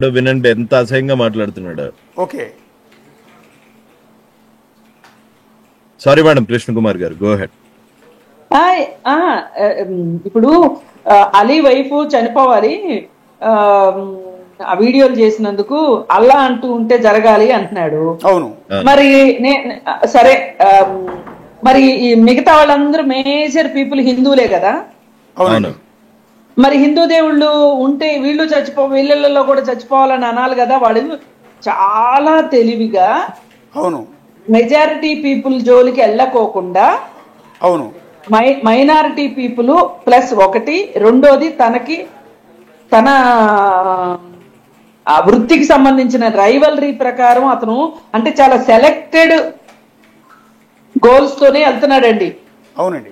వినండి ఎంత అసహ్యంగా మాట్లాడుతున్నాడు. Okay. Sorry madam, Krishna Kumar గారు గో హెడ్. ఇప్పుడు అలీ వైఫ్ చనిపోవాలి, ఆ వీడియోలు చేసినందుకు అల్లా అంటూ ఉంటే జరగాలి అంటున్నాడు. అవును. మరి సరే, మరి ఈ మిగతా వాళ్ళందరూ మేజర్ పీపుల్ హిందువులే కదా. అవును. మరి హిందూ దేవుళ్ళు ఉంటే వీళ్ళు వీళ్ళల్లో కూడా చచ్చిపోవాలని అనాలి కదా. వాళ్ళు చాలా తెలివిగా అవును మెజారిటీ పీపుల్ జోలికి వెళ్ళకోకుండా అవును మైనారిటీ పీపుల్ ప్లస్ ఒకటి, రెండోది తన వృత్తికి సంబంధించిన రైవలరీ ప్రకారం అతను అంటే చాలా సెలెక్టెడ్ గోల్స్ తోనే వెళ్తున్నాడండి. అవునండి.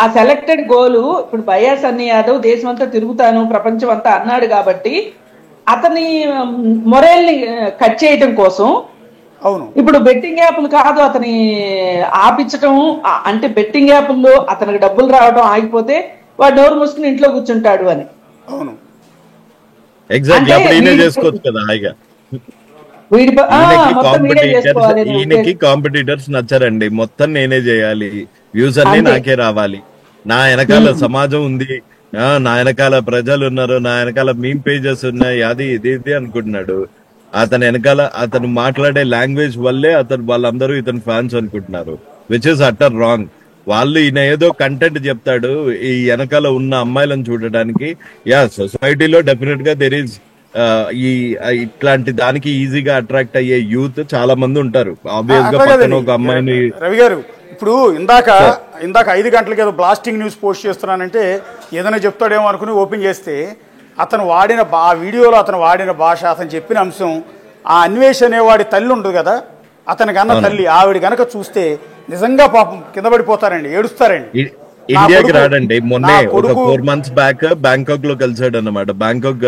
ఆ సెలెక్టెడ్ గోలు ఇప్పుడు బయాస్ అన్ని యాదవ్ దేశం అంతా తిరుగుతాను ప్రపంచం అంతా అన్నాడు కాబట్టి అతని మొరేల్ని కట్ చేయటం కోసం అవును ఇప్పుడు బెట్టింగ్ యాప్లు కాదు అతని ఆపించటం, అంటే బెట్టింగ్ యాప్ల్లో అతనికి డబ్బులు రావడం ఆగిపోతే వాడు నోరు మూసుకుని ఇంట్లో కూర్చుంటాడు అని. అవును ఈయనకి కాంపిటీటర్స్ నచ్చారండి. మొత్తం నేనే చేయాలి, వ్యూస్ అన్ని నాకే రావాలి, నా వెనకాల సమాజం ఉంది, నా వెనకాల ప్రజలు ఉన్నారు, నా వెనకాల మీమ్ పేజెస్ ఉన్నాయి, అది ఇది అనుకుంటున్నాడు. అతని వెనకాల అతను మాట్లాడే లాంగ్వేజ్ వల్లే వాళ్ళందరూ ఇతని ఫ్యాన్స్ అనుకుంటున్నారు, విచ్ ఇస్ అటర్ రాంగ్. వాళ్ళు ఈయన ఏదో కంటెంట్ చెప్తాడు ఈ వెనకాల ఉన్న అమ్మాయిలను చూడడానికి. యా, సొసైటీలో డెఫినెట్ గా దెర్ ఈస్ ఇట్లాంటి దానికి ఈజీగా అట్రాక్ట్ అయ్యే యూత్ చాలా మంది ఉంటారు. ఆబ్వియస్ గా పక్కన ఒక అమ్మాయిని. రవి గారు, ఇప్పుడు ఇందాక 5 గంటలకి ఏదో బ్లాస్టింగ్ న్యూస్ పోస్ట్ చేస్తున్నానంటే ఏదైనా చెప్తాడేమో అనుకుని ఓపెన్ చేస్తే అతను వాడిన ఆ వీడియోలో అతను వాడిన భాష, అతను చెప్పిన అంశం, ఆ అన్వేష్ అనేవాడి తల్లి ఉండదు కదా, అతని కన్నా తల్లి, ఆవిడ గనక చూస్తే నిజంగా పాపం కింద పడిపోతారండి, ఏడుస్తారండి. ఇండియాకి రాడండి. మొన్నే ఒక 4 months బ్యాక్ బ్యాంకాక్ లో కలిసాడు అన్నమాట. బ్యాంకాక్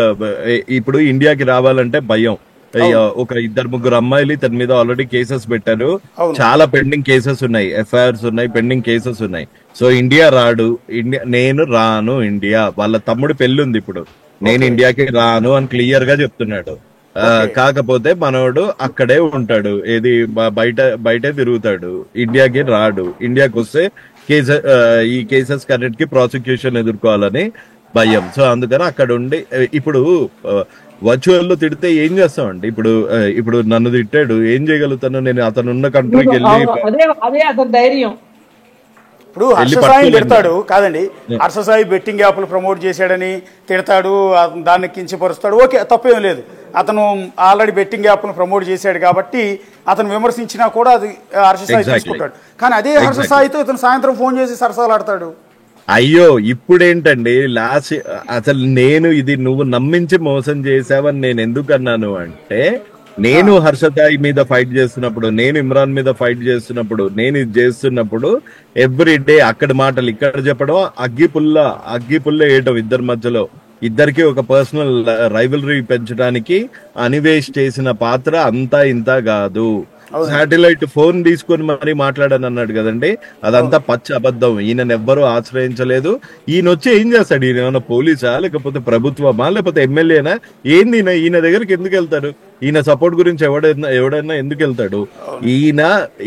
ఇప్పుడు ఇండియాకి రావాలంటే భయం. ఒక 2-3 అమ్మాయిలు ఇతని మీద ఆల్రెడీ కేసెస్ పెట్టారు. చాలా పెండింగ్ కేసెస్ ఉన్నాయి, ఎఫ్ఐఆర్స్ ఉన్నాయి, పెండింగ్ కేసెస్ ఉన్నాయి. సో ఇండియా రాడు. నేను రాను ఇండియా. వాళ్ళ తమ్ముడు పెళ్లి ఉంది ఇప్పుడు, నేను ఇండియాకి రాను అని క్లియర్ గా చెప్తున్నాడు. కాకపోతే మనోడు అక్కడే ఉంటాడు, ఏది బయటే తిరుగుతాడు, ఇండియాకి రాడు. ఇండియాకి వస్తే ఈ కేసెస్ కన్నిటికి ప్రాసిక్యూషన్ ఎదుర్కోవాలని భయం. సో అందుకని అక్కడ ఉండి ఇప్పుడు వర్చువల్ లో తిడితే ఏం చేస్తామండి? ఇప్పుడు నన్ను తిట్టాడు, ఏం చేయగలుగుతాను నేను? అతను ఉన్న కంట్రీకి వెళ్ళి ధైర్యం. ఇప్పుడు హర్షసాయి తిడతాడు కాదండి, హర్షసాయి బెట్టింగ్ యాప్లు ప్రమోట్ చేశాడని తిడతాడు, దాన్ని కించపరుస్తాడు, ఓకే, తప్పేం లేదు. అతను ఆల్రెడీ బెట్టింగ్ యాప్ను ప్రమోట్ చేశాడు కాబట్టి అతను విమర్శించినా కూడా అది హర్షసాయి తీసుకుంటాడు. కానీ అదే హర్షసాయితో ఇతను సాయంత్రం ఫోన్ చేసి సరసాలాడతాడు. అయ్యో, ఇప్పుడేంటండి అసలు నేను ఇది నువ్వు నమ్మించి మోసం చేసావని నేను ఎందుకు అన్నాను అంటే, నేను హర్షతాయి మీద ఫైట్ చేస్తున్నప్పుడు, నేను ఇమ్రాన్ మీద ఫైట్ చేస్తున్నప్పుడు, నేను ఇది చేస్తున్నప్పుడు ఎవ్రీ డే అక్కడ మాటలు ఇక్కడ చెప్పడం, అగ్గిపుల్ల వేయటం ఇద్దరి మధ్యలో. ఇద్దరికి ఒక పర్సనల్ రైవలరీ పెంచడానికి అనివేష్ చేసిన పాత్ర అంతా ఇంత కాదు. శాటిలైట్ ఫోన్ తీసుకొని మరీ మాట్లాడని అన్నాడు కదండి, అదంతా పచ్చి అబద్ధం. ఈయనెవ్వరూ ఆశ్రయించలేదు. ఈయన వచ్చి ఏం చేస్తాడు? ఈయన ఏమైనా పోలీసా, లేకపోతే ప్రభుత్వమా, లేకపోతే ఎమ్మెల్యేనా? ఏంది ఈయన దగ్గరికి ఎందుకు వెళ్తాడు? ఈయన సపోర్ట్ గురించి ఎవడైనా ఎందుకు వెళ్తాడు? ఈయన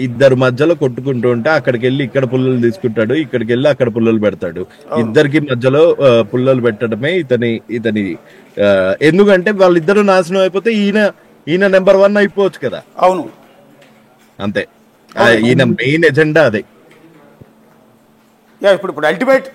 ఇద్దరు మధ్యలో కొట్టుకుంటూ ఉంటే అక్కడికి వెళ్ళి ఇక్కడ పుల్లలు తీసుకుంటాడు, ఇక్కడికి వెళ్ళి అక్కడ పుల్లలు పెడతాడు. ఇద్దరికి మధ్యలో పుల్లలు పెట్టడమే ఇతని ఎందుకంటే వాళ్ళిద్దరు నాశనం అయిపోతే ఈయన నెంబర్ 1 అయిపోవచ్చు కదా. అవును, అంతే. ఈయన మెయిన్ ఎజెండా అదే. ఇప్పుడు అల్టిమేట్